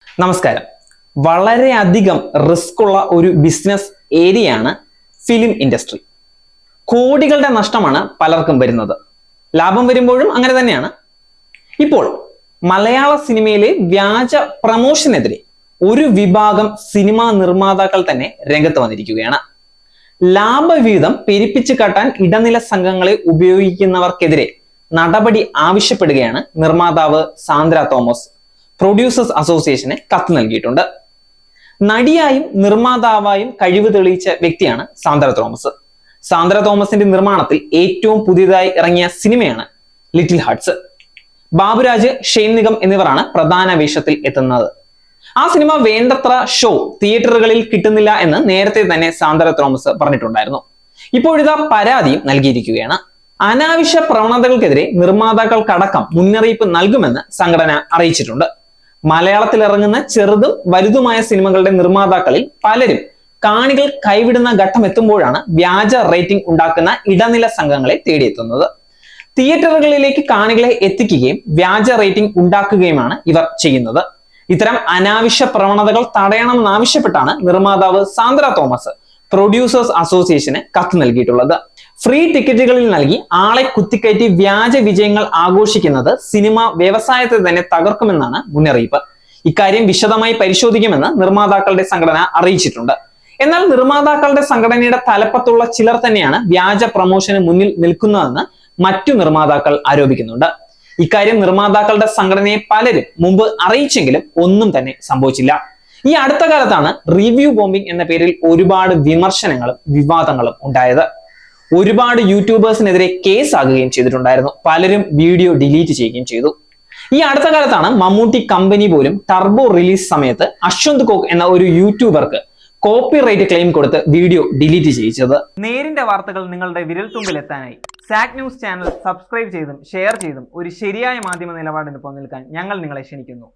നമസ്കാരം. വളരെയധികം റിസ്ക് ഉള്ള ഒരു ബിസിനസ് ഏരിയയാണ് ഫിലിം ഇൻഡസ്ട്രി. കോടികളുടെ നഷ്ടമാണ് പലർക്കും വരുന്നത്. ലാഭം വരുമ്പോഴും അങ്ങനെ തന്നെയാണ്. ഇപ്പോൾ മലയാള സിനിമയിലെ വ്യാജ പ്രമോഷനെതിരെ ഒരു വിഭാഗം സിനിമാ നിർമ്മാതാക്കൾ തന്നെ രംഗത്ത് വന്നിരിക്കുകയാണ്. ലാഭവിഹിതം പെരുപ്പിച്ചു കാട്ടാൻ ഇടനില സംഘങ്ങളെ ഉപയോഗിക്കുന്നവർക്കെതിരെ നടപടി ആവശ്യപ്പെടുകയാണ് നിർമ്മാതാവ് സാന്ദ്ര തോമസ് പ്രൊഡ്യൂസേഴ്സ് അസോസിയേഷന് കത്ത് നൽകിയിട്ടുണ്ട്. നടിയായും നിർമ്മാതാവായും കഴിവ് തെളിയിച്ച വ്യക്തിയാണ് സാന്ദ്ര തോമസ്. സാന്ദ്ര തോമസിന്റെ നിർമ്മാണത്തിൽ ഏറ്റവും പുതിയതായി ഇറങ്ങിയ സിനിമയാണ് ലിറ്റിൽ ഹാർട്സ്. ബാബുരാജ്, ഷെയ്ൻ നിഗം എന്നിവരാണ് പ്രധാന വേഷത്തിൽ എത്തുന്നത്. ആ സിനിമ വേണ്ടത്ര ഷോ തിയേറ്ററുകളിൽ കിട്ടുന്നില്ല എന്ന് നേരത്തെ തന്നെ സാന്ദ്ര തോമസ് പറഞ്ഞിട്ടുണ്ടായിരുന്നു. ഇപ്പോഴിതാ പരാതിയും നൽകിയിരിക്കുകയാണ്. അനാവശ്യ പ്രവണതകൾക്കെതിരെ നിർമ്മാതാക്കൾക്കടക്കം മുന്നറിയിപ്പ് നൽകുമെന്ന് സംഘടന അറിയിച്ചിട്ടുണ്ട്. മലയാളത്തിൽ ഇറങ്ങുന്ന ചെറുതും വലുതുമായ സിനിമകളുടെ നിർമ്മാതാക്കളിൽ പലരും കാണികൾ കൈവിടുന്ന ഘട്ടം എത്തുമ്പോഴാണ് വ്യാജ റേറ്റിംഗ് ഉണ്ടാക്കുന്ന ഇടനില സംഘങ്ങളെ തേടിയെത്തുന്നത്. തിയേറ്ററുകളിലേക്ക് കാണികളെ എത്തിക്കുകയും വ്യാജ റേറ്റിംഗ് ഉണ്ടാക്കുകയുമാണ് ഇവർ ചെയ്യുന്നത്. ഇത്തരം അനാവശ്യ പ്രവണതകൾ തടയണമെന്നാവശ്യപ്പെട്ടാണ് നിർമ്മാതാവ് സാന്ദ്ര തോമസ് പ്രൊഡ്യൂസേഴ്സ് അസോസിയേഷന് കത്ത് നൽകിയിട്ടുള്ളത്. ഫ്രീ ടിക്കറ്റുകളിൽ നൽകി ആളെ കുത്തിക്കയറ്റി വ്യാജ വിജയങ്ങൾ ആഘോഷിക്കുന്നത് സിനിമ വ്യവസായത്തെ തന്നെ തകർക്കുമെന്നാണ് മുന്നറിയിപ്പ്. ഇക്കാര്യം വിശദമായി പരിശോധിക്കുമെന്ന് നിർമ്മാതാക്കളുടെ സംഘടന അറിയിച്ചിട്ടുണ്ട്. എന്നാൽ നിർമ്മാതാക്കളുടെ സംഘടനയുടെ തലപ്പത്തുള്ള ചിലർ തന്നെയാണ് വ്യാജ പ്രമോഷന് മുന്നിൽ നിൽക്കുന്നതെന്ന് മറ്റു നിർമ്മാതാക്കൾ ആരോപിക്കുന്നുണ്ട്. ഇക്കാര്യം നിർമ്മാതാക്കളുടെ സംഘടനയെ പലരും മുമ്പ് അറിയിച്ചെങ്കിലും ഒന്നും തന്നെ സംഭവിച്ചില്ല. ഈ അടുത്ത കാലത്താണ് റിവ്യൂ ബോംബിംഗ് എന്ന പേരിൽ ഒരുപാട് വിമർശനങ്ങളും വിവാദങ്ങളും ഉണ്ടായത്. ഒരുപാട് യൂട്യൂബേഴ്സിനെതിരെ കേസ് ആകുകയും ചെയ്തിട്ടുണ്ടായിരുന്നു. പലരും വീഡിയോ ഡിലീറ്റ് ചെയ്യുകയും ചെയ്തു. ഈ അടുത്ത കാലത്താണ് മമ്മൂട്ടി കമ്പനി പോലും ടർബോ റിലീസ് സമയത്ത് അശ്വന്ത് കോക്ക് എന്ന ഒരു യൂട്യൂബർക്ക് കോപ്പിറൈറ്റ് ക്ലെയിം കൊടുത്ത് വീഡിയോ ഡിലീറ്റ് ചെയ്യിച്ചത്. നേരിന്റെ വാർത്തകൾ നിങ്ങളുടെ വിരൽത്തുമ്പിൽ എത്താനായി സാക് ന്യൂസ് ചാനൽ സബ്സ്ക്രൈബ് ചെയ്തും ഷെയർ ചെയ്തും ഒരു ശരിയായ മാധ്യമ നിലപാടിന് നിൽക്കാൻ ഞങ്ങൾ നിങ്ങളെ ക്ഷണിക്കുന്നു.